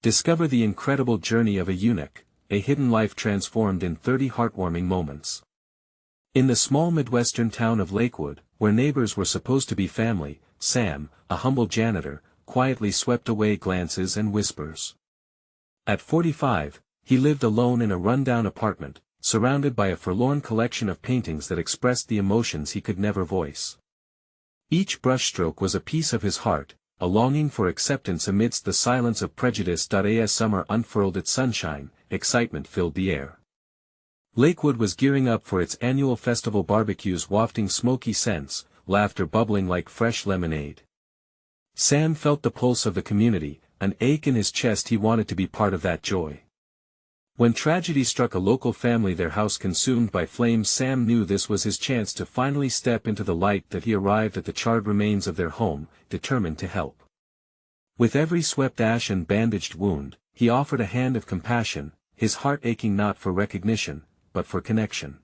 Discover the incredible journey of a eunuch, a hidden life transformed in 30 heartwarming moments. In the small Midwestern town of Lakewood, where neighbors were supposed to be family, Sam, a humble janitor, quietly swept away glances and whispers. At 45, he lived alone in a rundown apartment, surrounded by a forlorn collection of paintings that expressed the emotions he could never voice. Each brushstroke was a piece of his heart, a longing for acceptance amidst the silence of prejudice. As summer unfurled its sunshine, excitement filled the air. Lakewood was gearing up for its annual festival, barbecues wafting smoky scents, laughter bubbling like fresh lemonade. Sam felt the pulse of the community, an ache in his chest. He wanted to be part of that joy. When tragedy struck a local family, their house consumed by flames, Sam knew this was his chance to finally step into the light. That he arrived at the charred remains of their home, determined to help. With every swept ash and bandaged wound, he offered a hand of compassion, his heart aching not for recognition, but for connection.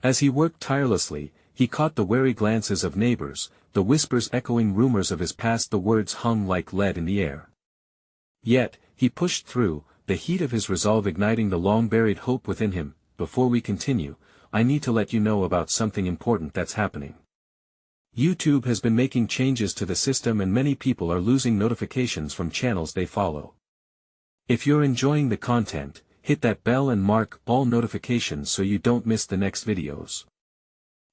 As he worked tirelessly, he caught the wary glances of neighbors, the whispers echoing rumors of his past. The words hung like lead in the air. Yet, he pushed through, the heat of his resolve igniting the long-buried hope within him. Before we continue, I need to let you know about something important that's happening. YouTube has been making changes to the system and many people are losing notifications from channels they follow. If you're enjoying the content, hit that bell and mark all notifications so you don't miss the next videos.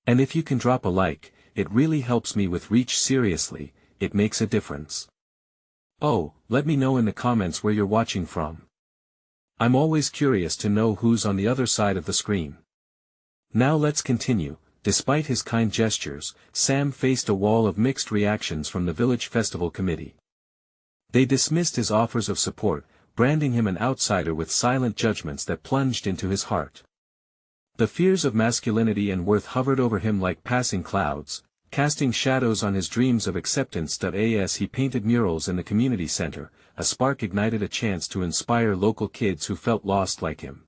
And if you can drop a like, it really helps me with reach. Seriously, it makes a difference. Oh, let me know in the comments where you're watching from. I'm always curious to know who's on the other side of the screen. Now let's continue. Despite his kind gestures, Sam faced a wall of mixed reactions from the village festival committee. They dismissed his offers of support, branding him an outsider with silent judgments that plunged into his heart. The fears of masculinity and worth hovered over him like passing clouds, casting shadows on his dreams of acceptance. As he painted murals in the community center, a spark ignited, a chance to inspire local kids who felt lost like him.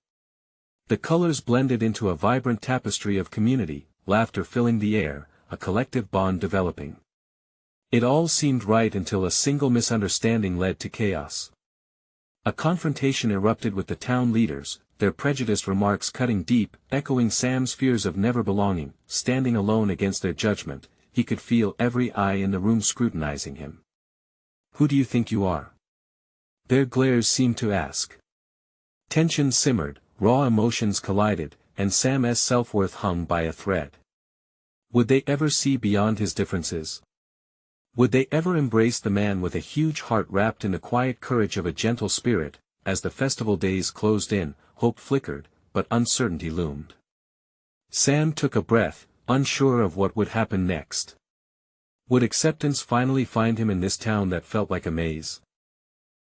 The colors blended into a vibrant tapestry of community, laughter filling the air, a collective bond developing. It all seemed right until a single misunderstanding led to chaos. A confrontation erupted with the town leaders, their prejudiced remarks cutting deep, echoing Sam's fears of never belonging. Standing alone against their judgment, he could feel every eye in the room scrutinizing him. Who do you think you are? Their glares seemed to ask. Tension simmered, raw emotions collided, and Sam's self-worth hung by a thread. Would they ever see beyond his differences? Would they ever embrace the man with a huge heart wrapped in the quiet courage of a gentle spirit? As the festival days closed in, hope flickered, but uncertainty loomed. Sam took a breath, unsure of what would happen next. Would acceptance finally find him in this town that felt like a maze?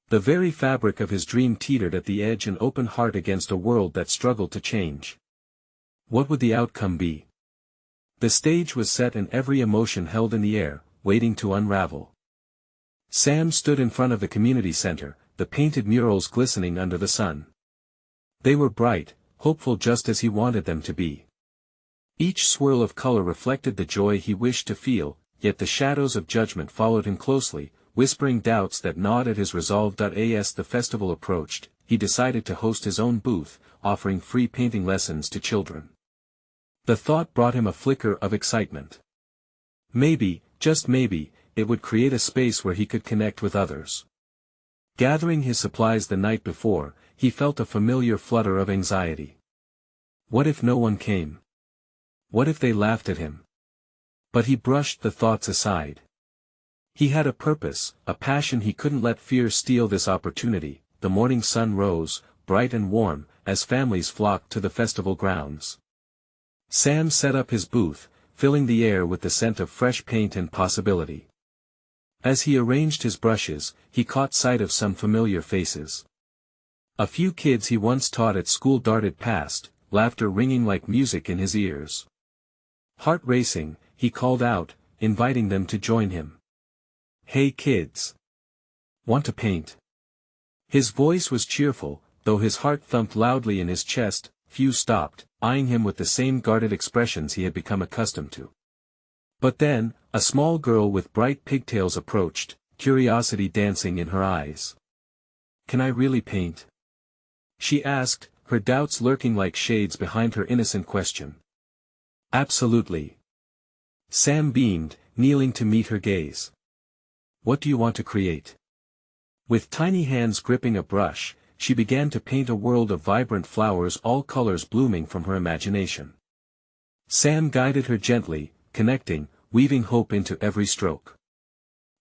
The very fabric of his dream teetered at the edge, an open heart against a world that struggled to change. What would the outcome be? The stage was set and every emotion held in the air, waiting to unravel. Sam stood in front of the community center, the painted murals glistening under the sun. They were bright, hopeful, just as he wanted them to be. Each swirl of color reflected the joy he wished to feel, yet the shadows of judgment followed him closely, whispering doubts that gnawed at his resolve. As the festival approached, he decided to host his own booth, offering free painting lessons to children. The thought brought him a flicker of excitement. Maybe, just maybe, it would create a space where he could connect with others. Gathering his supplies the night before, he felt a familiar flutter of anxiety. What if no one came? What if they laughed at him? But he brushed the thoughts aside. He had a purpose, a passion. He couldn't let fear steal this opportunity. The morning sun rose, bright and warm, as families flocked to the festival grounds. Sam set up his booth, filling the air with the scent of fresh paint and possibility. As he arranged his brushes, he caught sight of some familiar faces. A few kids he once taught at school darted past, laughter ringing like music in his ears. Heart racing, he called out, inviting them to join him. Hey kids! Want to paint? His voice was cheerful, though his heart thumped loudly in his chest. Few stopped, eyeing him with the same guarded expressions he had become accustomed to. But then, a small girl with bright pigtails approached, curiosity dancing in her eyes. can I really paint?" she asked, her doubts lurking like shades behind her innocent question. "Absolutely." Sam beamed, kneeling to meet her gaze. "What do you want to create?" With tiny hands gripping a brush, she began to paint a world of vibrant flowers, all colors blooming from her imagination. Sam guided her gently, connecting, weaving hope into every stroke.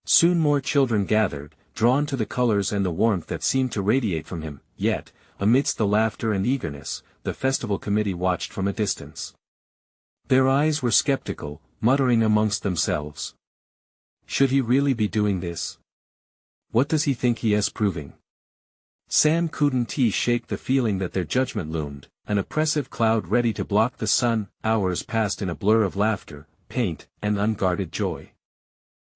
Soon more children gathered, drawn to the colors and the warmth that seemed to radiate from him, yet, amidst the laughter and eagerness, the festival committee watched from a distance. Their eyes were skeptical, muttering amongst themselves. Should he really be doing this? What does he think he is proving? Sam couldn't shake the feeling that their judgment loomed, an oppressive cloud ready to block the sun. Hours passed in a blur of laughter, paint, and unguarded joy.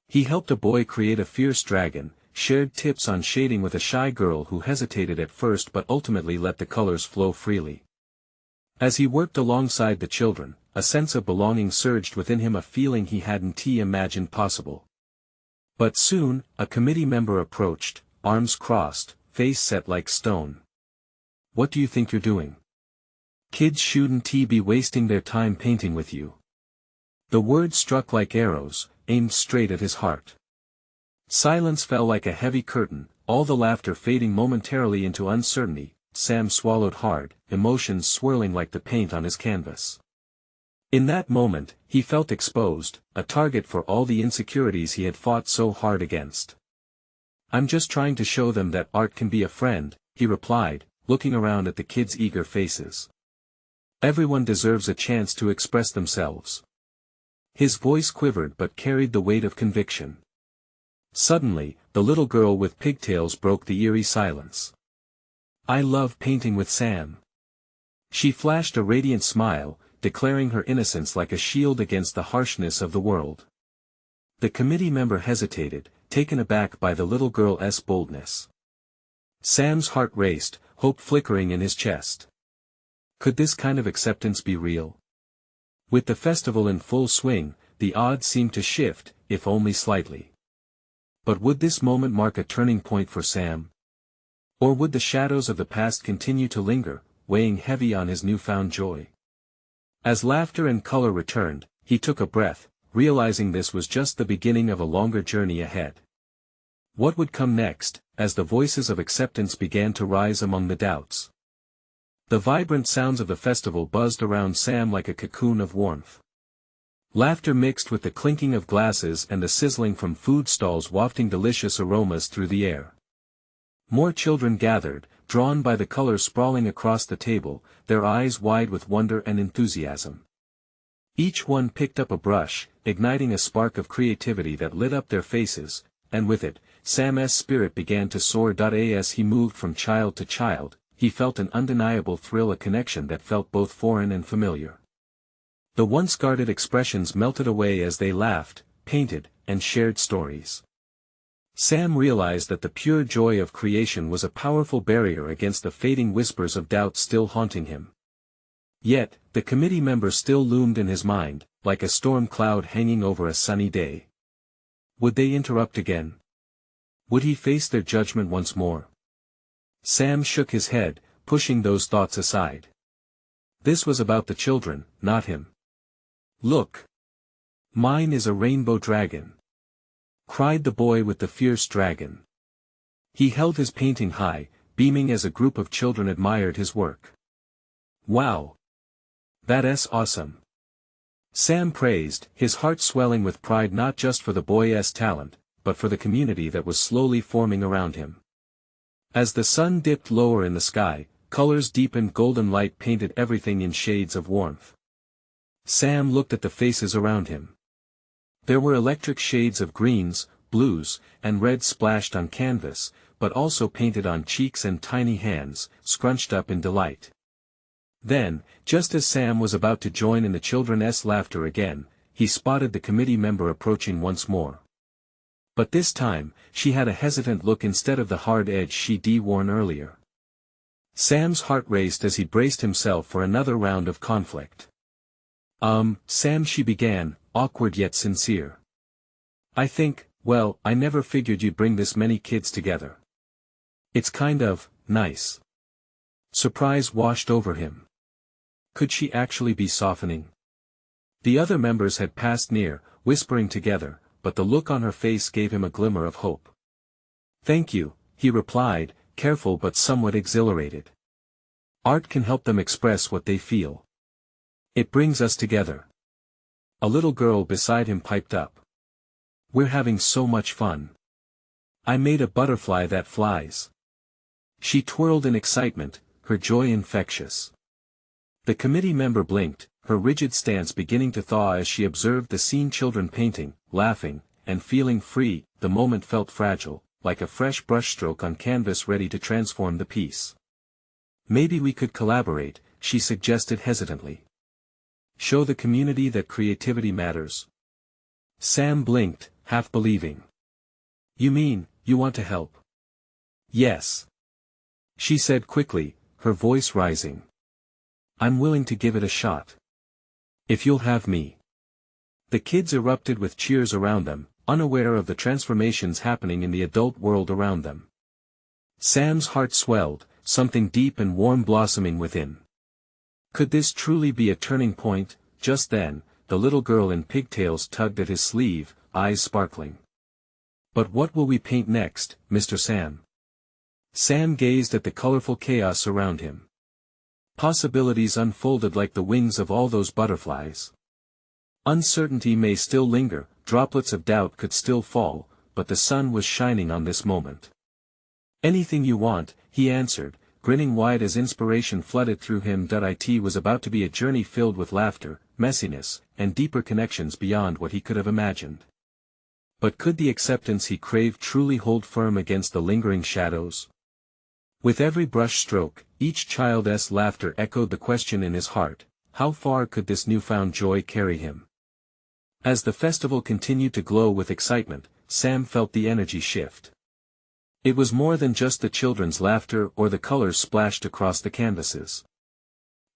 He helped a boy create a fierce dragon, shared tips on shading with a shy girl who hesitated at first but ultimately let the colors flow freely. As he worked alongside the children, a sense of belonging surged within him, a feeling he hadn't imagined possible. But soon, a committee member approached, arms crossed, face set like stone. "What do you think you're doing? Kids shouldn't be wasting their time painting with you." The words struck like arrows, aimed straight at his heart. Silence fell like a heavy curtain, all the laughter fading momentarily into uncertainty. Sam swallowed hard, emotions swirling like the paint on his canvas. In that moment, he felt exposed, a target for all the insecurities he had fought so hard against. "I'm just trying to show them that art can be a friend," he replied, looking around at the kids' eager faces. "Everyone deserves a chance to express themselves." His voice quivered but carried the weight of conviction. Suddenly, the little girl with pigtails broke the eerie silence. "I love painting with Sam." She flashed a radiant smile, declaring her innocence like a shield against the harshness of the world. The committee member hesitated, taken aback by the little girl's boldness. Sam's heart raced, hope flickering in his chest. Could this kind of acceptance be real? With the festival in full swing, the odds seemed to shift, if only slightly. But would this moment mark a turning point for Sam? Or would the shadows of the past continue to linger, weighing heavy on his newfound joy? As laughter and color returned, he took a breath, realizing this was just the beginning of a longer journey ahead. What would come next, as the voices of acceptance began to rise among the doubts? The vibrant sounds of the festival buzzed around Sam like a cocoon of warmth. Laughter mixed with the clinking of glasses and the sizzling from food stalls wafting delicious aromas through the air. More children gathered, drawn by the colors sprawling across the table, their eyes wide with wonder and enthusiasm. Each one picked up a brush, igniting a spark of creativity that lit up their faces, and with it, Sam's spirit began to soar. As he moved from child to child, he felt an undeniable thrill, a connection that felt both foreign and familiar. The once guarded expressions melted away as they laughed, painted, and shared stories. Sam realized that the pure joy of creation was a powerful barrier against the fading whispers of doubt still haunting him. Yet, the committee member still loomed in his mind, like a storm cloud hanging over a sunny day. Would they interrupt again? Would he face their judgment once more? Sam shook his head, pushing those thoughts aside. This was about the children, not him. "Look! Mine is a rainbow dragon!" cried the boy with the fierce dragon. He held his painting high, beaming as a group of children admired his work. "Wow! That's awesome!" Sam praised, his heart swelling with pride not just for the boy's talent, but for the community that was slowly forming around him. As the sun dipped lower in the sky, colors deepened, golden light painted everything in shades of warmth. Sam looked at the faces around him. There were electric shades of greens, blues, and reds splashed on canvas, but also painted on cheeks and tiny hands, scrunched up in delight. Then, just as Sam was about to join in the children's laughter again, he spotted the committee member approaching once more. But this time, she had a hesitant look instead of the hard edge she'd worn earlier. Sam's heart raced as he braced himself for another round of conflict. Sam, she began, awkward yet sincere. I never figured you'd bring this many kids together." It's kind of nice. Surprise washed over him. Could she actually be softening? The other members had passed near, whispering together, but the look on her face gave him a glimmer of hope. Thank you, he replied, careful but somewhat exhilarated. Art can help them express what they feel. It brings us together. A little girl beside him piped up. We're having so much fun. I made a butterfly that flies. She twirled in excitement, her joy infectious. The committee member blinked, her rigid stance beginning to thaw as she observed the scene, children painting, laughing, and feeling free. The moment felt fragile, like a fresh brushstroke on canvas ready to transform the piece. Maybe we could collaborate, she suggested hesitantly. Show the community that creativity matters. Sam blinked, half believing. You mean, you want to help? Yes. She said quickly, her voice rising. I'm willing to give it a shot. If you'll have me. The kids erupted with cheers around them, unaware of the transformations happening in the adult world around them. Sam's heart swelled, something deep and warm blossoming within. Could this truly be a turning point? Just then, the little girl in pigtails tugged at his sleeve, eyes sparkling. But what will we paint next, Mr. Sam? Sam gazed at the colorful chaos around him. Possibilities unfolded like the wings of all those butterflies. Uncertainty may still linger, droplets of doubt could still fall, but the sun was shining on this moment. Anything you want, he answered, grinning wide as inspiration flooded through him. It was about to be a journey filled with laughter, messiness, and deeper connections beyond what he could have imagined. But could the acceptance he craved truly hold firm against the lingering shadows? With every brush stroke, each child's laughter echoed the question in his heart: how far could this newfound joy carry him? As the festival continued to glow with excitement, Sam felt the energy shift. It was more than just the children's laughter or the colors splashed across the canvases.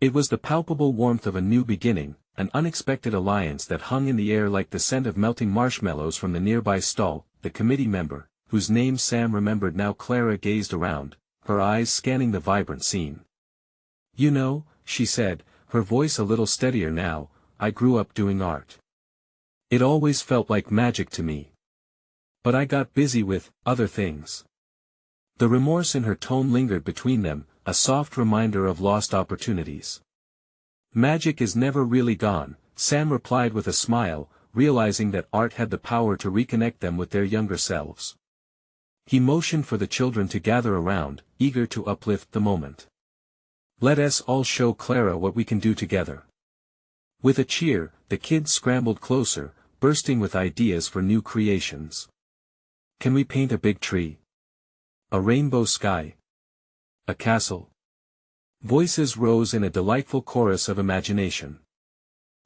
It was the palpable warmth of a new beginning, an unexpected alliance that hung in the air like the scent of melting marshmallows from the nearby stall. The committee member, whose name Sam remembered now, Clara, gazed around, her eyes scanning the vibrant scene. You know, she said, her voice a little steadier now, I grew up doing art. It always felt like magic to me. But I got busy with other things. The remorse in her tone lingered between them, a soft reminder of lost opportunities. Magic is never really gone, Sam replied with a smile, realizing that art had the power to reconnect them with their younger selves. He motioned for the children to gather around, eager to uplift the moment. Let us all show Clara what we can do together. With a cheer, the kids scrambled closer, bursting with ideas for new creations. Can we paint a big tree? A rainbow sky? A castle? Voices rose in a delightful chorus of imagination.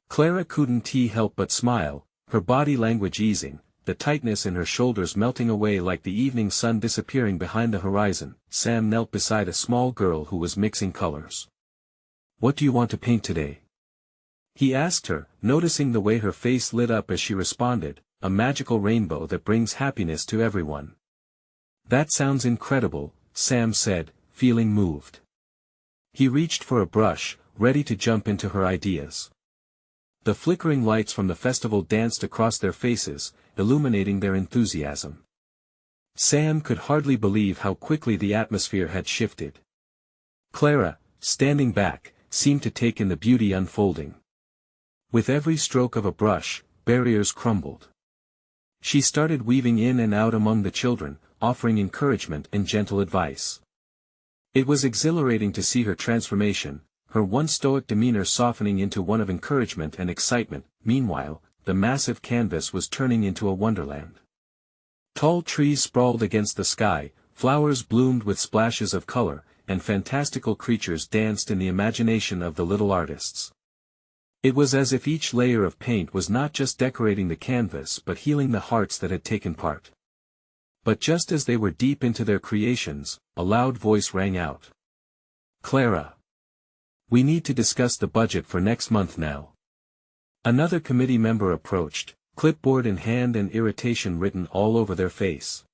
Clara couldn't help but smile, her body language easing, the tightness in her shoulders melting away like the evening sun disappearing behind the horizon. Sam knelt beside a small girl who was mixing colors. What do you want to paint today? He asked her, noticing the way her face lit up as she responded, a magical rainbow that brings happiness to everyone. That sounds incredible, Sam said, feeling moved. He reached for a brush, ready to jump into her ideas. The flickering lights from the festival danced across their faces, illuminating their enthusiasm. Sam could hardly believe how quickly the atmosphere had shifted. Clara, standing back, seemed to take in the beauty unfolding. With every stroke of a brush, barriers crumbled. She started weaving in and out among the children, offering encouragement and gentle advice. It was exhilarating to see her transformation, her once stoic demeanor softening into one of encouragement and excitement. Meanwhile, the massive canvas was turning into a wonderland. Tall trees sprawled against the sky, flowers bloomed with splashes of color, and fantastical creatures danced in the imagination of the little artists. It was as if each layer of paint was not just decorating the canvas but healing the hearts that had taken part. But just as they were deep into their creations, a loud voice rang out. Clara! We need to discuss the budget for next month now. Another committee member approached, clipboard in hand and irritation written all over their face.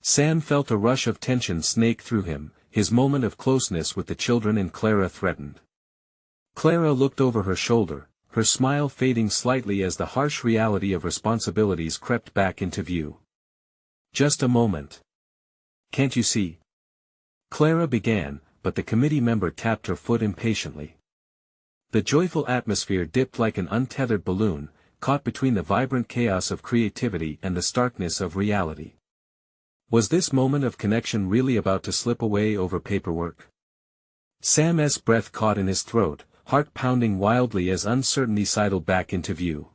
Sam felt a rush of tension snake through him, his moment of closeness with the children and Clara threatened. Clara looked over her shoulder, her smile fading slightly as the harsh reality of responsibilities crept back into view. Just a moment. Can't you see? Clara began, but the committee member tapped her foot impatiently. The joyful atmosphere dipped like an untethered balloon, caught between the vibrant chaos of creativity and the starkness of reality. Was this moment of connection really about to slip away over paperwork? Sam's breath caught in his throat, heart pounding wildly as uncertainty sidled back into view.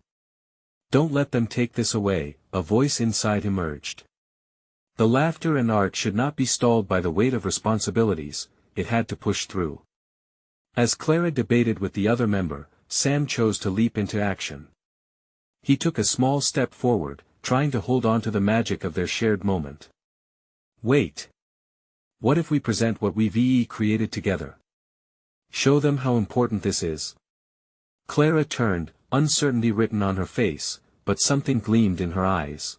Don't let them take this away, a voice inside him urged. The laughter and art should not be stalled by the weight of responsibilities, it had to push through. As Clara debated with the other member, Sam chose to leap into action. He took a small step forward, trying to hold on to the magic of their shared moment. Wait. What if we present what we've created together? Show them how important this is. Clara turned, uncertainty written on her face, but something gleamed in her eyes.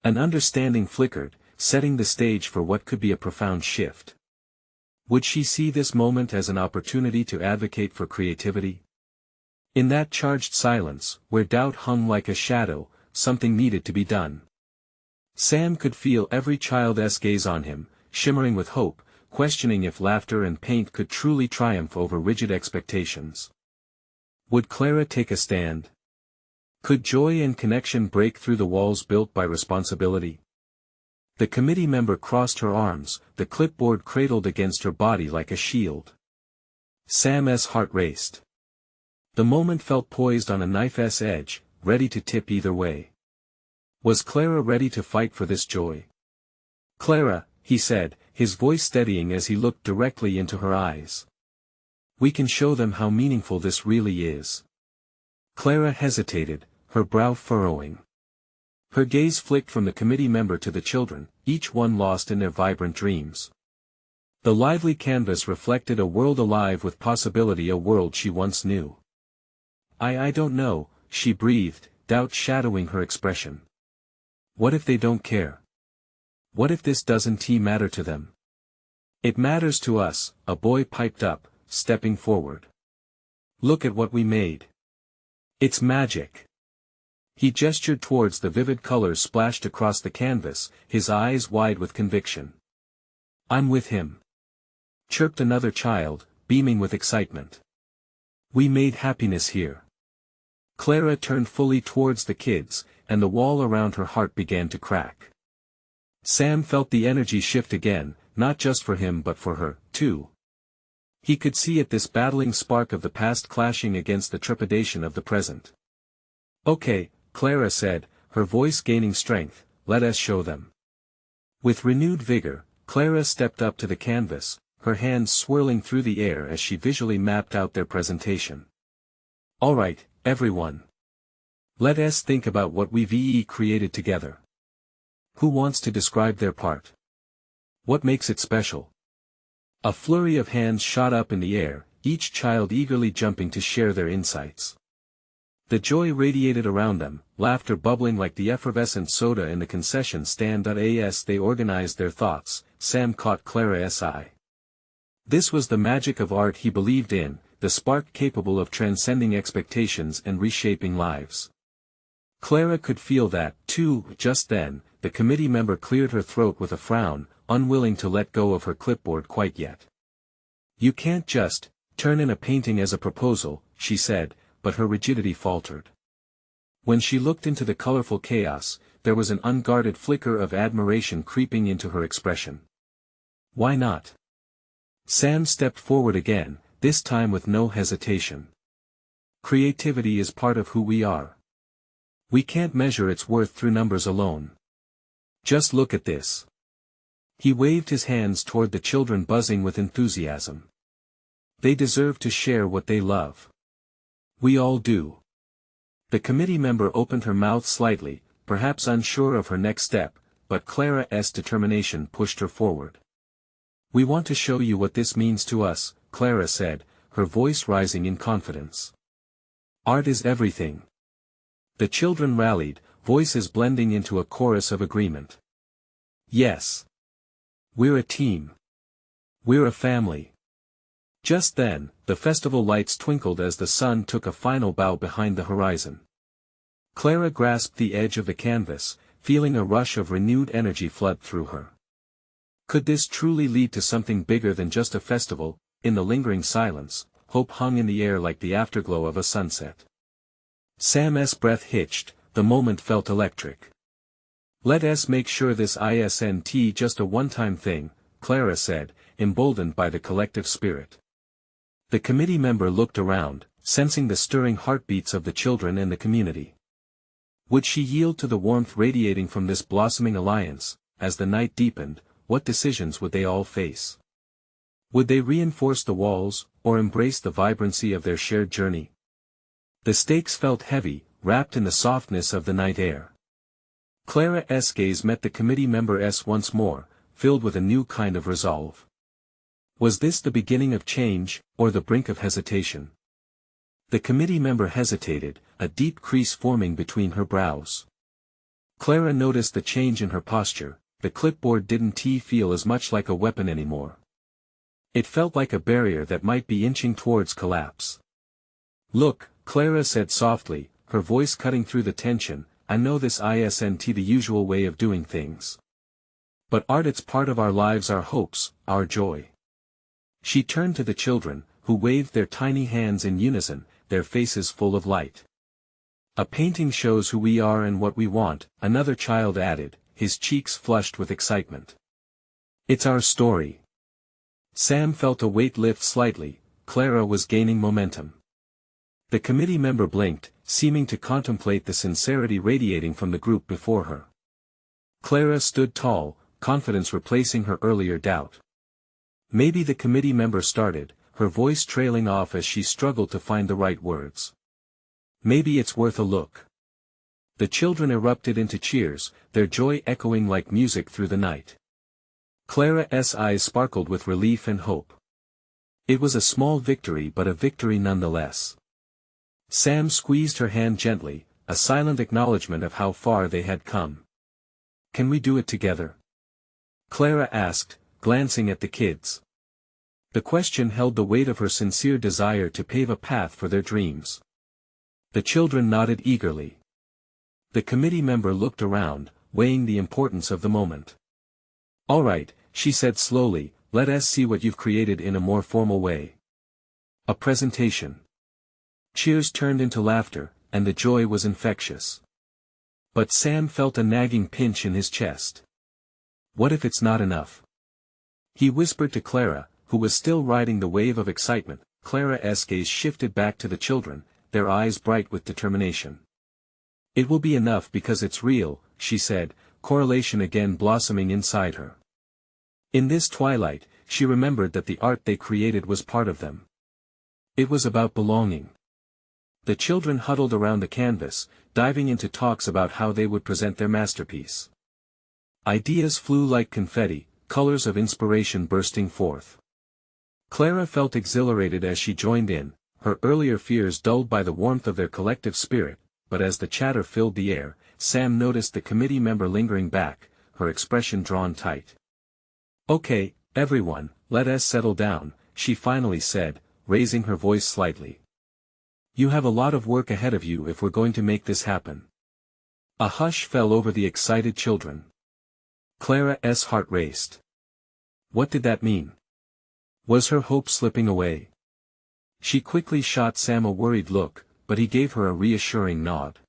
An understanding flickered, setting the stage for what could be a profound shift. Would she see this moment as an opportunity to advocate for creativity? In that charged silence, where doubt hung like a shadow, something needed to be done. Sam could feel every child's gaze on him, shimmering with hope, questioning if laughter and paint could truly triumph over rigid expectations. Would Clara take a stand? Could joy and connection break through the walls built by responsibility? The committee member crossed her arms, the clipboard cradled against her body like a shield. Sam's heart raced. The moment felt poised on a knife's edge, ready to tip either way. Was Clara ready to fight for this joy? Clara, he said, his voice steadying as he looked directly into her eyes. We can show them how meaningful this really is. Clara hesitated, her brow furrowing. Her gaze flicked from the committee member to the children, each one lost in their vibrant dreams. The lively canvas reflected a world alive with possibility, a world she once knew. I don't know, she breathed, doubt shadowing her expression. What if they don't care? What if this doesn't matter to them? It matters to us, a boy piped up, stepping forward. Look at what we made. It's magic. He gestured towards the vivid colors splashed across the canvas, his eyes wide with conviction. I'm with him. Chirped another child, beaming with excitement. We made happiness here. Clara turned fully towards the kids, and the wall around her heart began to crack. Sam felt the energy shift again, not just for him but for her, too. He could see it, this battling spark of the past clashing against the trepidation of the present. Okay, Clara said, her voice gaining strength, let us show them. With renewed vigor, Clara stepped up to the canvas, her hands swirling through the air as she visually mapped out their presentation. All right, everyone. Let us think about what we've created together. Who wants to describe their part? What makes it special? A flurry of hands shot up in the air, each child eagerly jumping to share their insights. The joy radiated around them, laughter bubbling like the effervescent soda in the concession stand. As they organized their thoughts, Sam caught Clara's eye. This was the magic of art he believed in, the spark capable of transcending expectations and reshaping lives. Clara could feel that, too. Just then, the committee member cleared her throat with a frown, unwilling to let go of her clipboard quite yet. You can't just turn in a painting as a proposal, she said, but her rigidity faltered. When she looked into the colorful chaos, there was an unguarded flicker of admiration creeping into her expression. Why not? Sam stepped forward again, this time with no hesitation. Creativity is part of who we are. We can't measure its worth through numbers alone. Just look at this. He waved his hands toward the children buzzing with enthusiasm. They deserve to share what they love. We all do. The committee member opened her mouth slightly, perhaps unsure of her next step, but Clara's determination pushed her forward. We want to show you what this means to us, Clara said, her voice rising in confidence. Art is everything. The children rallied, voices blending into a chorus of agreement. Yes. We're a team. We're a family. Just then, the festival lights twinkled as the sun took a final bow behind the horizon. Clara grasped the edge of the canvas, feeling a rush of renewed energy flood through her. Could this truly lead to something bigger than just a festival? In the lingering silence, hope hung in the air like the afterglow of a sunset. Sam's breath hitched, the moment felt electric. Let's make sure this isn't just a one-time thing, Clara said, emboldened by the collective spirit. The committee member looked around, sensing the stirring heartbeats of the children and the community. Would she yield to the warmth radiating from this blossoming alliance? As the night deepened, what decisions would they all face? Would they reinforce the walls, or embrace the vibrancy of their shared journey? The stakes felt heavy, wrapped in the softness of the night air. Clara's gaze met the committee member's once more, filled with a new kind of resolve. Was this the beginning of change, or the brink of hesitation? The committee member hesitated, a deep crease forming between her brows. Clara noticed the change in her posture. The clipboard didn't feel as much like a weapon anymore. It felt like a barrier that might be inching towards collapse. Look, Clara said softly, her voice cutting through the tension, I know this isn't the usual way of doing things. But art's part of our lives, our hopes, our joy. She turned to the children, who waved their tiny hands in unison, their faces full of light. A painting shows who we are and what we want, another child added, his cheeks flushed with excitement. It's our story. Sam felt a weight lift slightly. Clara was gaining momentum. The committee member blinked, seeming to contemplate the sincerity radiating from the group before her. Clara stood tall, confidence replacing her earlier doubt. Maybe the committee member started, her voice trailing off as she struggled to find the right words. Maybe it's worth a look. The children erupted into cheers, their joy echoing like music through the night. Clara's eyes sparkled with relief and hope. It was a small victory, but a victory nonetheless. Sam squeezed her hand gently, a silent acknowledgement of how far they had come. Can we do it together? Clara asked, glancing at the kids. The question held the weight of her sincere desire to pave a path for their dreams. The children nodded eagerly. The committee member looked around, weighing the importance of the moment. All right, she said slowly, let's see what you've created in a more formal way. A presentation. Cheers turned into laughter, and the joy was infectious. But Sam felt a nagging pinch in his chest. What if it's not enough? He whispered to Clara, who was still riding the wave of excitement. Clara's gaze shifted back to the children, their eyes bright with determination. It will be enough because it's real, she said, correlation again blossoming inside her. In this twilight, she remembered that the art they created was part of them. It was about belonging. The children huddled around the canvas, diving into talks about how they would present their masterpiece. Ideas flew like confetti, colors of inspiration bursting forth. Clara felt exhilarated as she joined in, her earlier fears dulled by the warmth of their collective spirit. But as the chatter filled the air, Sam noticed the committee member lingering back, her expression drawn tight. Okay, everyone, let's settle down, she finally said, raising her voice slightly. You have a lot of work ahead of you if we're going to make this happen. A hush fell over the excited children. Clara's heart raced. What did that mean? Was her hope slipping away? She quickly shot Sam a worried look, but he gave her a reassuring nod.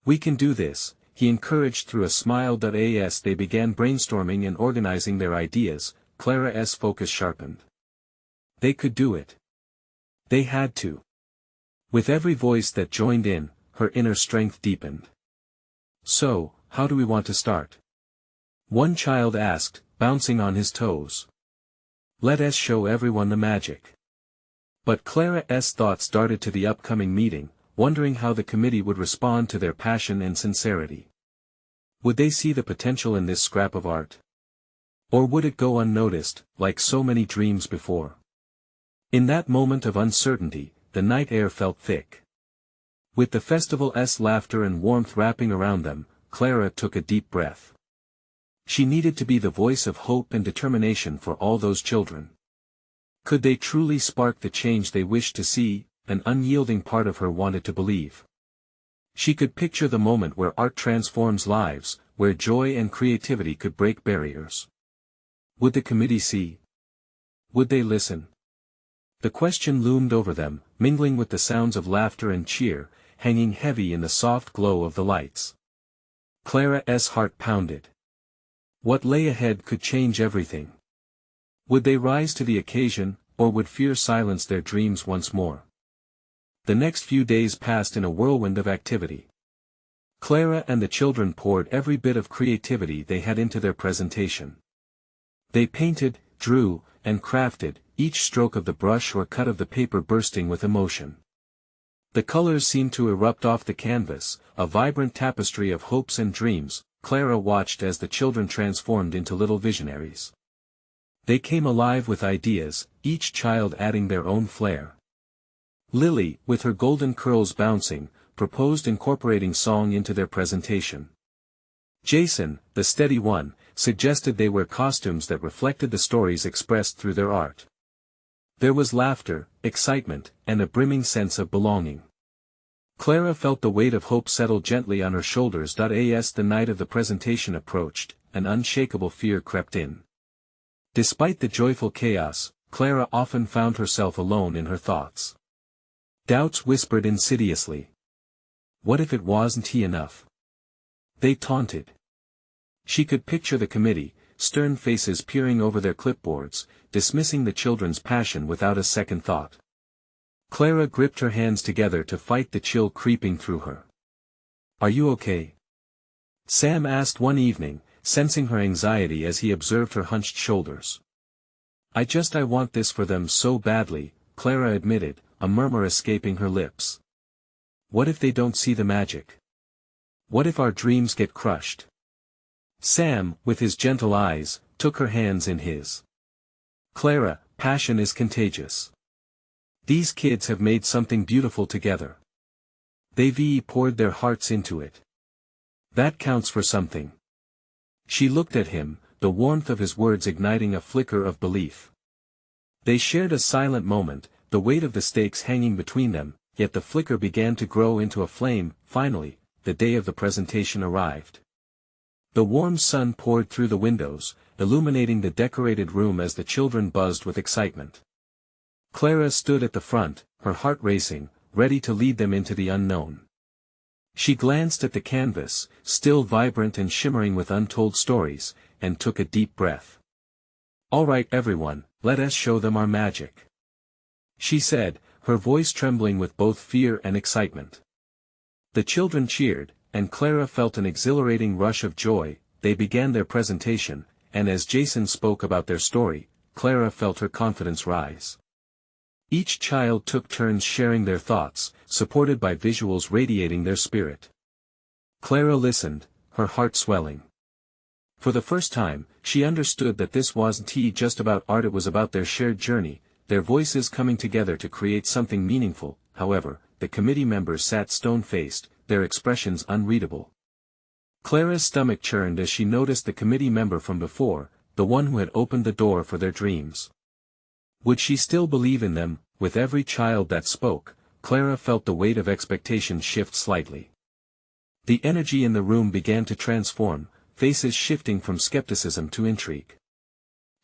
We can do this, he encouraged through a smile. As they began brainstorming and organizing their ideas, Clara's focus sharpened. They could do it. They had to. With every voice that joined in, her inner strength deepened. So, how do we want to start? One child asked, bouncing on his toes. Let's show everyone the magic. But Clara's thoughts darted to the upcoming meeting, wondering how the committee would respond to their passion and sincerity. Would they see the potential in this scrap of art? Or would it go unnoticed, like so many dreams before? In that moment of uncertainty, the night air felt thick. With the festival's laughter and warmth wrapping around them, Clara took a deep breath. She needed to be the voice of hope and determination for all those children. Could they truly spark the change they wished to see? An unyielding part of her wanted to believe. She could picture the moment where art transforms lives, where joy and creativity could break barriers. Would the committee see? Would they listen? The question loomed over them, mingling with the sounds of laughter and cheer, hanging heavy in the soft glow of the lights. Clara's heart pounded. What lay ahead could change everything. Would they rise to the occasion, or would fear silence their dreams once more? The next few days passed in a whirlwind of activity. Clara and the children poured every bit of creativity they had into their presentation. They painted, drew, and crafted, each stroke of the brush or cut of the paper bursting with emotion. The colors seemed to erupt off the canvas, a vibrant tapestry of hopes and dreams. Clara watched as the children transformed into little visionaries. They came alive with ideas, each child adding their own flair. Lily, with her golden curls bouncing, proposed incorporating song into their presentation. Jason, the steady one, suggested they wear costumes that reflected the stories expressed through their art. There was laughter, excitement, and a brimming sense of belonging. Clara felt the weight of hope settle gently on her shoulders. As the night of the presentation approached, an unshakable fear crept in. Despite the joyful chaos, Clara often found herself alone in her thoughts. Doubts whispered insidiously. What if it wasn't enough? They taunted. She could picture the committee, stern faces peering over their clipboards, dismissing the children's passion without a second thought. Clara gripped her hands together to fight the chill creeping through her. Are you okay? Sam asked one evening, sensing her anxiety as he observed her hunched shoulders. I want this for them so badly, Clara admitted, a murmur escaping her lips. What if they don't see the magic? What if our dreams get crushed? Sam, with his gentle eyes, took her hands in his. Clara, passion is contagious. These kids have made something beautiful together. They've poured their hearts into it. That counts for something. She looked at him, the warmth of his words igniting a flicker of belief. They shared a silent moment, the weight of the stakes hanging between them, yet the flicker began to grow into a flame. Finally, the day of the presentation arrived. The warm sun poured through the windows, illuminating the decorated room as the children buzzed with excitement. Clara stood at the front, her heart racing, ready to lead them into the unknown. She glanced at the canvas, still vibrant and shimmering with untold stories, and took a deep breath. All right everyone, let us show them our magic. She said, her voice trembling with both fear and excitement. The children cheered, and Clara felt an exhilarating rush of joy. They began their presentation, and as Jason spoke about their story, Clara felt her confidence rise. Each child took turns sharing their thoughts, supported by visuals radiating their spirit. Clara listened, her heart swelling. For the first time, she understood that this wasn't just about art, it was about their shared journey, their voices coming together to create something meaningful. However, the committee members sat stone-faced, their expressions unreadable. Clara's stomach churned as she noticed the committee member from before, the one who had opened the door for their dreams. Would she still believe in them? With every child that spoke, Clara felt the weight of expectation shift slightly. The energy in the room began to transform, faces shifting from skepticism to intrigue.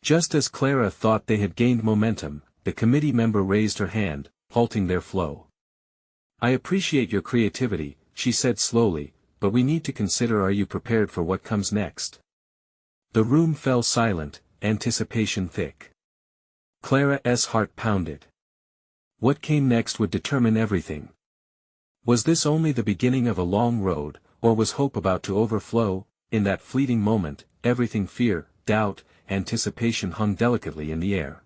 Just as Clara thought they had gained momentum, the committee member raised her hand, halting their flow. I appreciate your creativity, she said slowly, but we need to consider, are you prepared for what comes next? The room fell silent, anticipation thick. Clara's heart pounded. What came next would determine everything. Was this only the beginning of a long road, or was hope about to overflow? In that fleeting moment, everything, fear, doubt, anticipation, hung delicately in the air.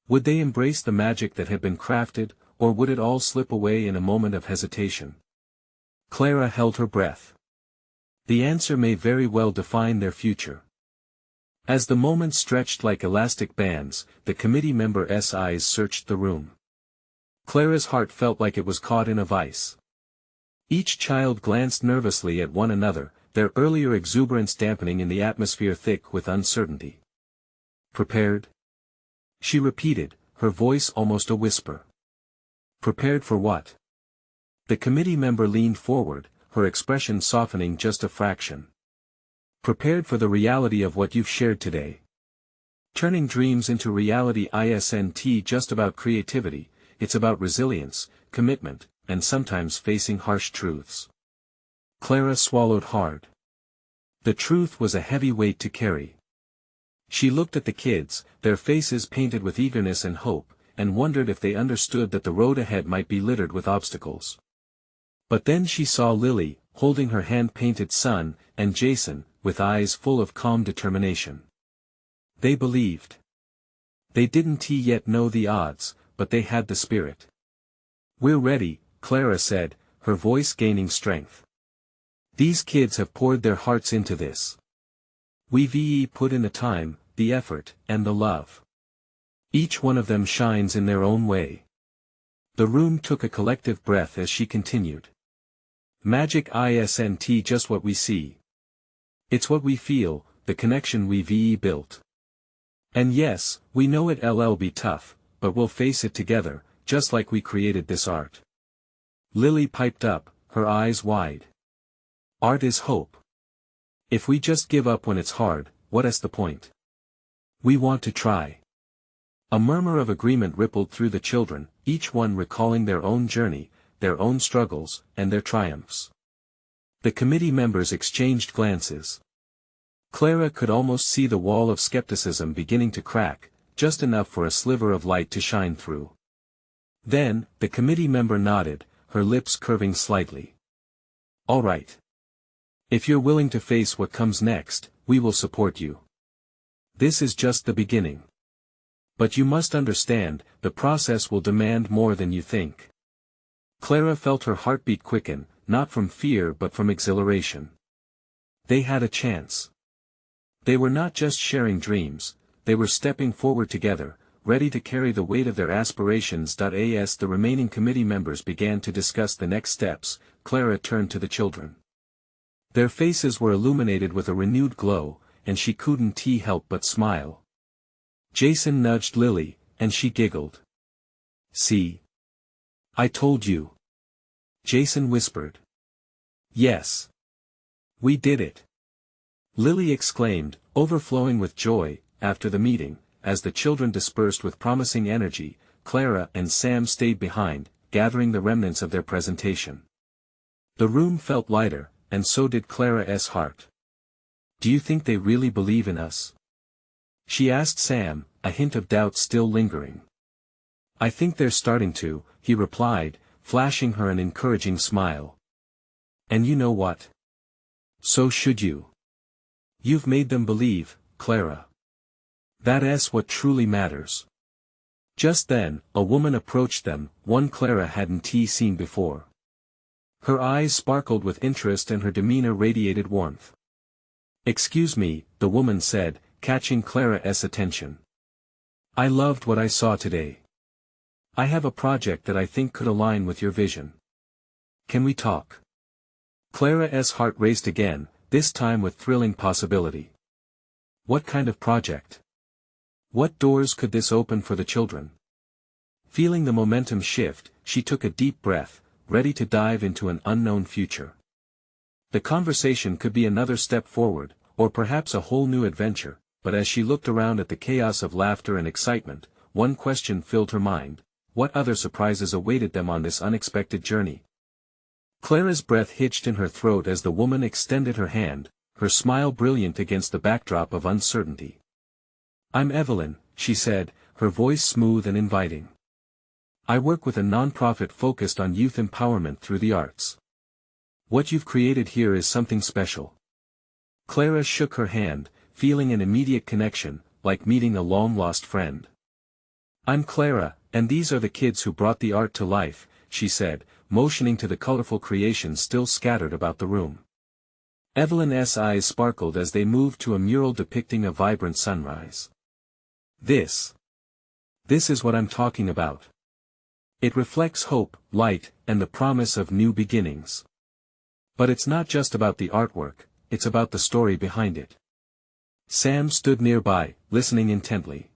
Would they embrace the magic that had been crafted, or would it all slip away in a moment of hesitation? Clara held her breath. The answer may very well define their future. As the moments stretched like elastic bands, the committee member's eyes searched the room. Clara's heart felt like it was caught in a vice. Each child glanced nervously at one another, their earlier exuberance dampening in the atmosphere thick with uncertainty. Prepared? She repeated, her voice almost a whisper. Prepared for what? The committee member leaned forward, her expression softening just a fraction. Prepared for the reality of what you've shared today. Turning dreams into reality isn't just about creativity, it's about resilience, commitment, and sometimes facing harsh truths. Clara swallowed hard. The truth was a heavy weight to carry. She looked at the kids, their faces painted with eagerness and hope, and wondered if they understood that the road ahead might be littered with obstacles. But then she saw Lily, holding her hand-painted son, and Jason, with eyes full of calm determination. They believed. They didn't yet know the odds, but they had the spirit. We're ready, Clara said, her voice gaining strength. These kids have poured their hearts into this. We've put in the time, the effort, and the love. Each one of them shines in their own way. The room took a collective breath as she continued. Magic isn't just what we see. It's what we feel, the connection we've built. And yes, we know it'll be tough, but we'll face it together, just like we created this art. Lily piped up, her eyes wide. Art is hope. If we just give up when it's hard, what's the point? We want to try. A murmur of agreement rippled through the children, each one recalling their own journey, their own struggles, and their triumphs. The committee members exchanged glances. Clara could almost see the wall of skepticism beginning to crack, just enough for a sliver of light to shine through. Then, the committee member nodded, her lips curving slightly. All right. If you're willing to face what comes next, we will support you. This is just the beginning. But you must understand, the process will demand more than you think. Clara felt her heartbeat quicken, not from fear but from exhilaration. They had a chance. They were not just sharing dreams, they were stepping forward together, ready to carry the weight of their aspirations. As the remaining committee members began to discuss the next steps, Clara turned to the children. Their faces were illuminated with a renewed glow, and she couldn't help but smile. Jason nudged Lily, and she giggled. See? I told you. Jason whispered. Yes. We did it. Lily exclaimed, overflowing with joy. After the meeting, as the children dispersed with promising energy, Clara and Sam stayed behind, gathering the remnants of their presentation. The room felt lighter, and so did Clara's heart. Do you think they really believe in us? She asked Sam, a hint of doubt still lingering. I think they're starting to, he replied, flashing her an encouraging smile. And you know what? So should you. You've made them believe, Clara. That's what truly matters. Just then, a woman approached them, one Clara hadn't seen before. Her eyes sparkled with interest and her demeanor radiated warmth. Excuse me, the woman said, catching Clara's attention. I loved what I saw today. I have a project that I think could align with your vision. Can we talk? Clara's heart raced again, this time with thrilling possibility. What kind of project? What doors could this open for the children? Feeling the momentum shift, she took a deep breath, ready to dive into an unknown future. The conversation could be another step forward, or perhaps a whole new adventure, but as she looked around at the chaos of laughter and excitement, one question filled her mind: what other surprises awaited them on this unexpected journey? Clara's breath hitched in her throat as the woman extended her hand, her smile brilliant against the backdrop of uncertainty. I'm Evelyn, she said, her voice smooth and inviting. I work with a nonprofit focused on youth empowerment through the arts. What you've created here is something special. Clara shook her hand, feeling an immediate connection, like meeting a long-lost friend. I'm Clara, and these are the kids who brought the art to life, she said, motioning to the colorful creations still scattered about the room. Evelyn's eyes sparkled as they moved to a mural depicting a vibrant sunrise. This is what I'm talking about. It reflects hope, light, and the promise of new beginnings. But it's not just about the artwork, it's about the story behind it. Sam stood nearby, listening intently.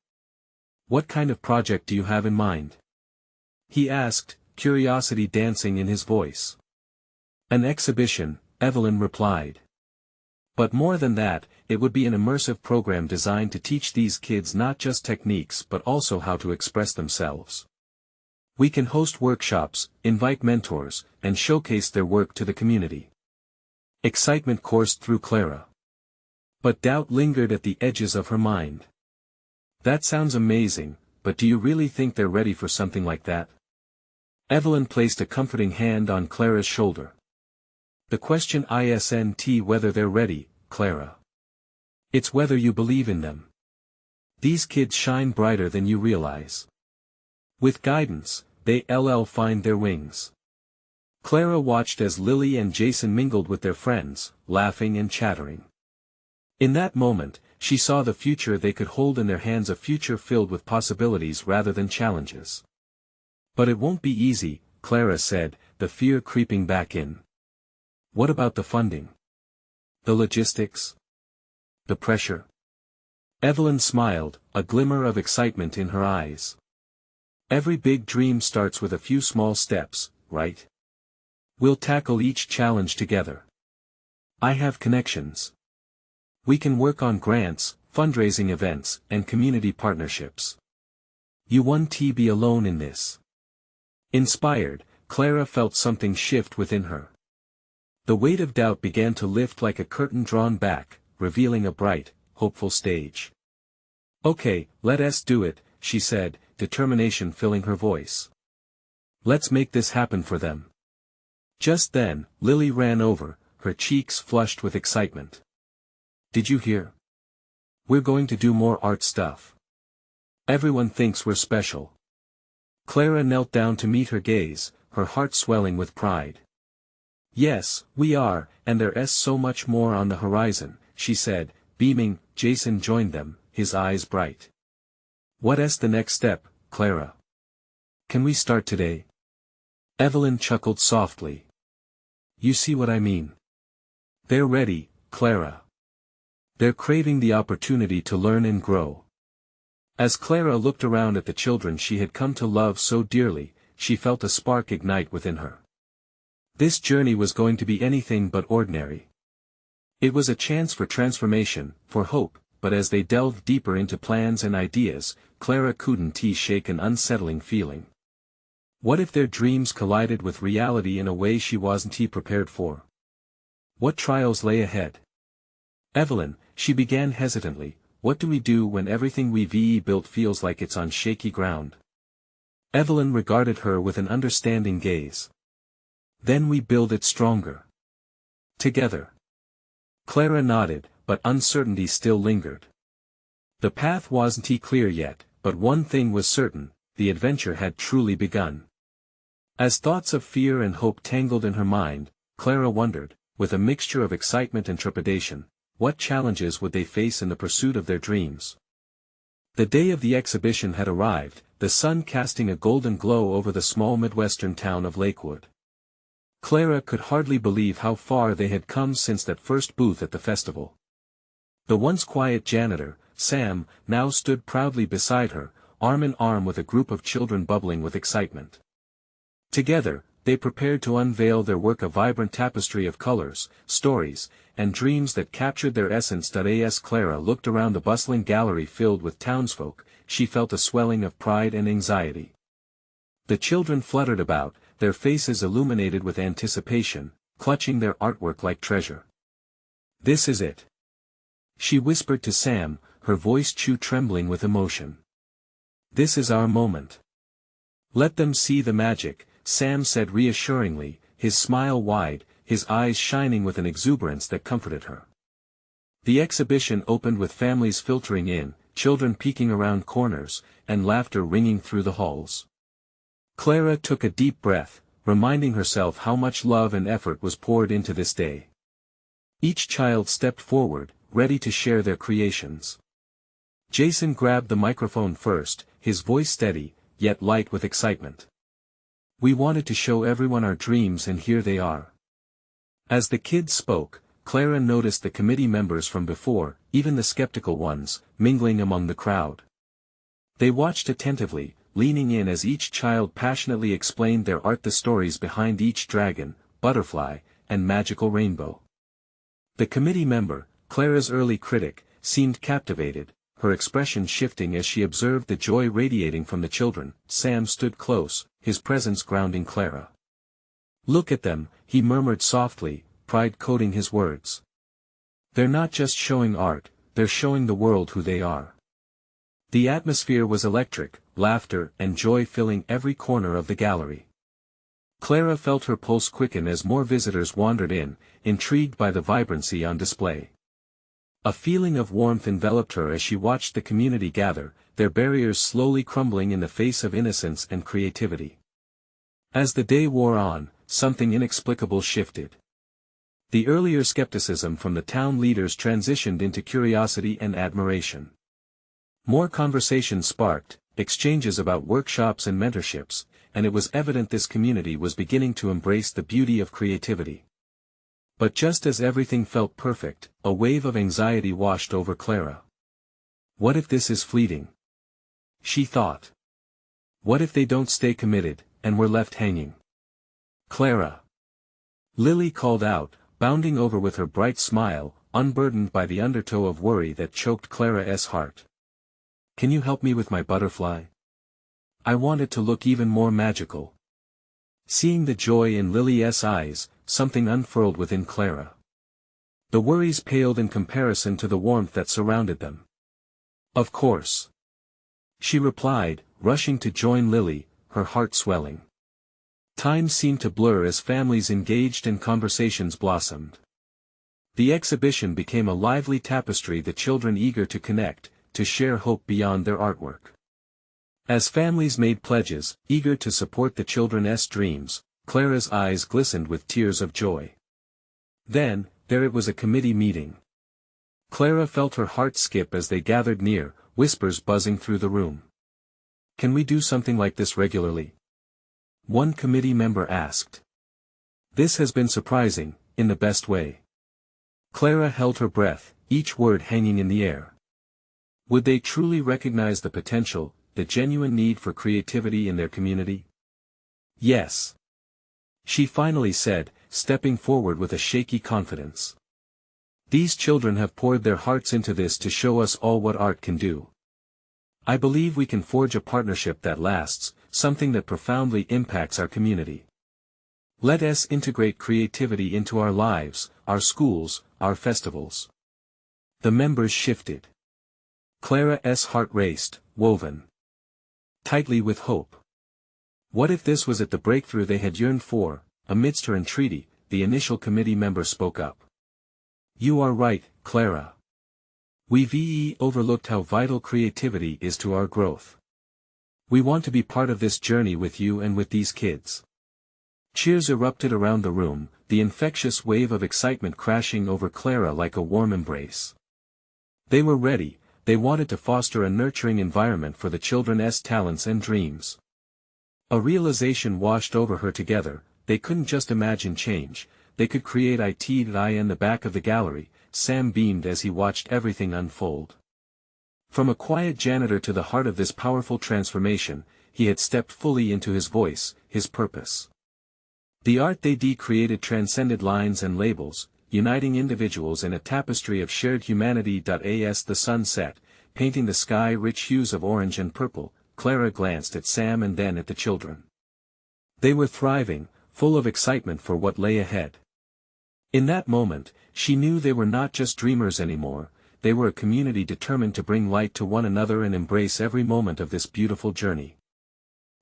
What kind of project do you have in mind? He asked, curiosity dancing in his voice. An exhibition, Evelyn replied. But more than that, it would be an immersive program designed to teach these kids not just techniques but also how to express themselves. We can host workshops, invite mentors, and showcase their work to the community. Excitement coursed through Clara. But doubt lingered at the edges of her mind. That sounds amazing, but do you really think they're ready for something like that? Evelyn placed a comforting hand on Clara's shoulder. The question isn't whether they're ready, Clara. It's whether you believe in them. These kids shine brighter than you realize. With guidance, they'll find their wings. Clara watched as Lily and Jason mingled with their friends, laughing and chattering. In that moment, she saw the future they could hold in their hands, a future filled with possibilities rather than challenges. But it won't be easy, Clara said, the fear creeping back in. What about the funding? The logistics? The pressure? Evelyn smiled, a glimmer of excitement in her eyes. Every big dream starts with a few small steps, right? We'll tackle each challenge together. I have connections. We can work on grants, fundraising events, and community partnerships. You won't be alone in this. Inspired, Clara felt something shift within her. The weight of doubt began to lift like a curtain drawn back, revealing a bright, hopeful stage. Okay, let us do it, she said, determination filling her voice. Let's make this happen for them. Just then, Lily ran over, her cheeks flushed with excitement. Did you hear? We're going to do more art stuff. Everyone thinks we're special. Clara knelt down to meet her gaze, her heart swelling with pride. Yes, we are, and there's so much more on the horizon, she said, beaming. Jason joined them, his eyes bright. What's the next step, Clara? Can we start today? Evelyn chuckled softly. You see what I mean? They're ready, Clara. They're craving the opportunity to learn and grow. As Clara looked around at the children she had come to love so dearly, she felt a spark ignite within her. This journey was going to be anything but ordinary. It was a chance for transformation, for hope, but as they delved deeper into plans and ideas, Clara couldn't shake an unsettling feeling. What if their dreams collided with reality in a way she wasn't prepared for? What trials lay ahead? Evelyn, she began hesitantly, what do we do when everything we've built feels like it's on shaky ground? Evelyn regarded her with an understanding gaze. Then we build it stronger. Together. Clara nodded, but uncertainty still lingered. The path wasn't clear yet, but one thing was certain, the adventure had truly begun. As thoughts of fear and hope tangled in her mind, Clara wondered, with a mixture of excitement and trepidation, what challenges would they face in the pursuit of their dreams? The day of the exhibition had arrived, the sun casting a golden glow over the small Midwestern town of Lakewood. Clara could hardly believe how far they had come since that first booth at the festival. The once quiet janitor, Sam, now stood proudly beside her, arm in arm with a group of children bubbling with excitement. Together, they prepared to unveil their work, a vibrant tapestry of colors, stories, and dreams that captured their essence. As Clara looked around the bustling gallery filled with townsfolk, she felt a swelling of pride and anxiety. The children fluttered about, their faces illuminated with anticipation, clutching their artwork like treasure. This is it. She whispered to Sam, her voice trembling with emotion. This is our moment. Let them see the magic, Sam said reassuringly, his smile wide, his eyes shining with an exuberance that comforted her. The exhibition opened with families filtering in, children peeking around corners, and laughter ringing through the halls. Clara took a deep breath, reminding herself how much love and effort was poured into this day. Each child stepped forward, ready to share their creations. Jason grabbed the microphone first, his voice steady, yet light with excitement. We wanted to show everyone our dreams, and here they are. As the kids spoke, Clara noticed the committee members from before, even the skeptical ones, mingling among the crowd. They watched attentively, leaning in as each child passionately explained their art, the stories behind each dragon, butterfly, and magical rainbow. The committee member, Clara's early critic, seemed captivated, her expression shifting as she observed the joy radiating from the children. Sam stood close, his presence grounding Clara. "Look at them," he murmured softly, pride coating his words. "They're not just showing art, they're showing the world who they are." The atmosphere was electric, laughter and joy filling every corner of the gallery. Clara felt her pulse quicken as more visitors wandered in, intrigued by the vibrancy on display. A feeling of warmth enveloped her as she watched the community gather, their barriers slowly crumbling in the face of innocence and creativity. As the day wore on, something inexplicable shifted. The earlier skepticism from the town leaders transitioned into curiosity and admiration. More conversation sparked, exchanges about workshops and mentorships, and it was evident this community was beginning to embrace the beauty of creativity. But just as everything felt perfect, a wave of anxiety washed over Clara. What if this is fleeting? She thought. What if they don't stay committed, and we're left hanging? "Clara!" Lily called out, bounding over with her bright smile, unburdened by the undertow of worry that choked Clara's heart. "Can you help me with my butterfly? I want it to look even more magical." Seeing the joy in Lily's eyes, something unfurled within Clara. The worries paled in comparison to the warmth that surrounded them. "Of course," she replied, rushing to join Lily, her heart swelling. Time seemed to blur as families engaged and conversations blossomed. The exhibition became a lively tapestry, the children eager to connect, to share hope beyond their artwork. As families made pledges, eager to support the children's dreams, Clara's eyes glistened with tears of joy. Then, there it was, a committee meeting. Clara felt her heart skip as they gathered near, whispers buzzing through the room. "Can we do something like this regularly?" one committee member asked. "This has been surprising, in the best way." Clara held her breath, each word hanging in the air. Would they truly recognize the potential, the genuine need for creativity in their community? "Yes," she finally said, stepping forward with a shaky confidence. "These children have poured their hearts into this to show us all what art can do. I believe we can forge a partnership that lasts, something that profoundly impacts our community. Let us integrate creativity into our lives, our schools, our festivals." The members shifted. Clara's heart raced, woven tightly with hope. What if this was it, the breakthrough they had yearned for? Amidst her entreaty, the initial committee member spoke up. "You are right, Clara. We've overlooked how vital creativity is to our growth. We want to be part of this journey with you and with these kids." Cheers erupted around the room, the infectious wave of excitement crashing over Clara like a warm embrace. They were ready. They wanted to foster a nurturing environment for the children's talents and dreams. A realization washed over her together: they couldn't just imagine change, they could create it. In the back of the gallery, Sam beamed as he watched everything unfold. From a quiet janitor to the heart of this powerful transformation, he had stepped fully into his voice, his purpose. The art they created transcended lines and labels, uniting individuals in a tapestry of shared humanity. As the sun set, painting the sky rich hues of orange and purple, Clara glanced at Sam and then at the children. They were thriving, full of excitement for what lay ahead. In that moment, she knew they were not just dreamers anymore, they were a community determined to bring light to one another and embrace every moment of this beautiful journey.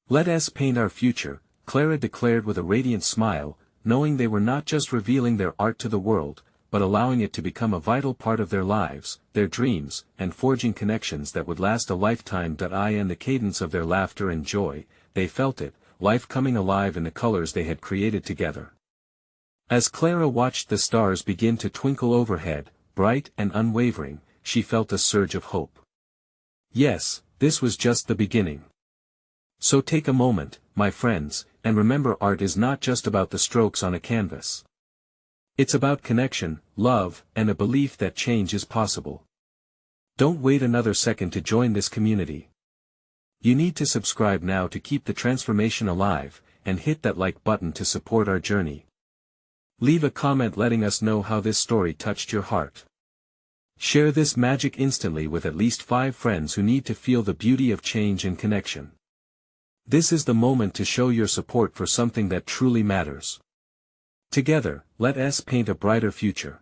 "Let us paint our future," Clara declared with a radiant smile, knowing they were not just revealing their art to the world, but allowing it to become a vital part of their lives, their dreams, and forging connections that would last a lifetime. In the cadence of their laughter and joy, they felt it, life coming alive in the colors they had created together. As Clara watched the stars begin to twinkle overhead, bright and unwavering, she felt a surge of hope. Yes, this was just the beginning. So take a moment, my friends, and remember, art is not just about the strokes on a canvas. It's about connection, love, and a belief that change is possible. Don't wait another second to join this community. You need to subscribe now to keep the transformation alive, and hit that like button to support our journey. Leave a comment letting us know how this story touched your heart. Share this magic instantly with at least 5 friends who need to feel the beauty of change and connection. This is the moment to show your support for something that truly matters. Together, let us paint a brighter future.